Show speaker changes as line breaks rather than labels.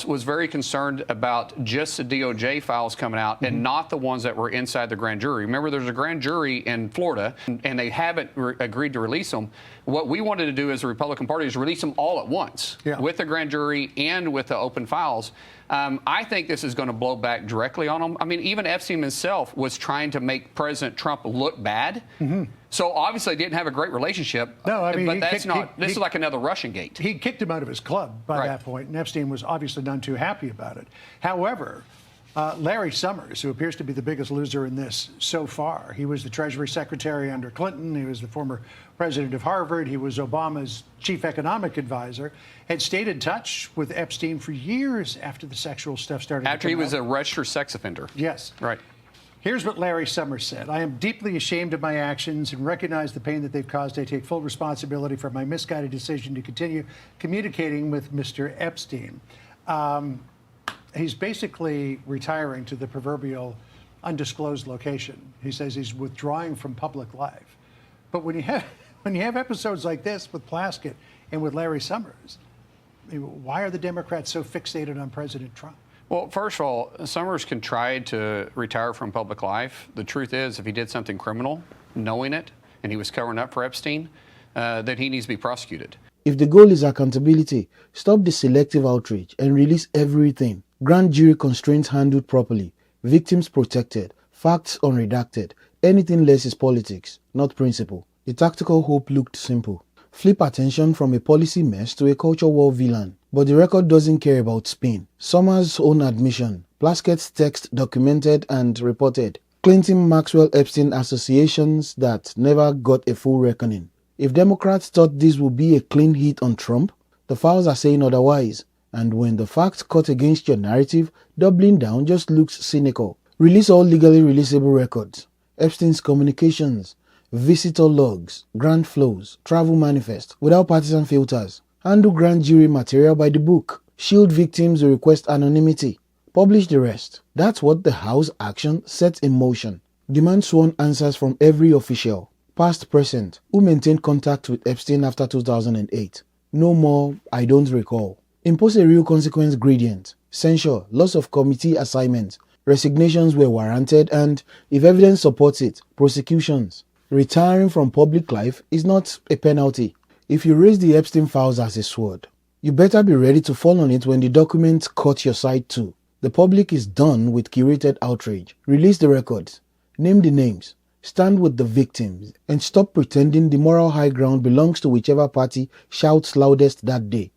was very concerned about just the DOJ files coming out and not the ones that were inside the grand jury. Remember, there's a grand jury in Florida, and they haven't agreed to release them. What we wanted to do as the Republican Party is release them all at once, with the grand jury and with the open files. I think this is going to blow back directly on them. I mean, even Epstein himself was trying to make President Trump look bad. So obviously they didn't have a great relationship.
No, I mean,
but this is like another Russian gate.
He kicked him out of his club by that point, and Epstein was obviously none too happy about it. However, Larry Summers, who appears to be the biggest loser in this so far, he was the Treasury Secretary under Clinton. He was the former president of Harvard. He was Obama's chief economic advisor, had stayed in touch with Epstein for years after the sexual stuff started to come out.
After he was a registered sex offender.
Yes.
Right.
Here's what Larry Summers said. I am deeply ashamed of my actions and recognize the pain that they've caused. I take full responsibility for my misguided decision to continue communicating with Mr. Epstein. He's basically retiring to the proverbial undisclosed location. He says he's withdrawing from public life. But when you have episodes like this with Plaskett and with Larry Summers, why are the Democrats so fixated on President Trump?
Well, first of all, Summers can try to retire from public life. The truth is, if he did something criminal, knowing it, and he was covering up for Epstein, then he needs to be prosecuted.
If the goal is accountability, stop the selective outrage and release everything. Grand jury constraints handled properly, victims protected, facts unredacted. Anything less is politics, not principle. The tactical hope looked simple. Flip attention from a policy mess to a culture war villain. But the record doesn't care about spin. Summers' own admission, Plaskett's text documented and reported, Clinton Maxwell Epstein associations that never got a full reckoning. If Democrats thought this would be a clean hit on Trump, the files are saying otherwise. And when the facts cut against your narrative, doubling down just looks cynical. Release all legally releasable records. Epstein's communications, visitor logs, grant flows, travel manifest, without partisan filters. Handle grand jury material by the book. Shield victims who request anonymity. Publish the rest. That's what the House action sets in motion. Demand sworn answers from every official, past, present, who maintained contact with Epstein after 2008. No more, I don't recall. Impose a real consequence gradient. Censure, loss of committee assignments, resignations were warranted, and, if evidence supports it, prosecutions. Retiring from public life is not a penalty. If you raise the Epstein files as a sword, you better be ready to fall on it when the documents cut your side too. The public is done with curated outrage. Release the records. Name the names. Stand with the victims. And stop pretending the moral high ground belongs to whichever party shouts loudest that day.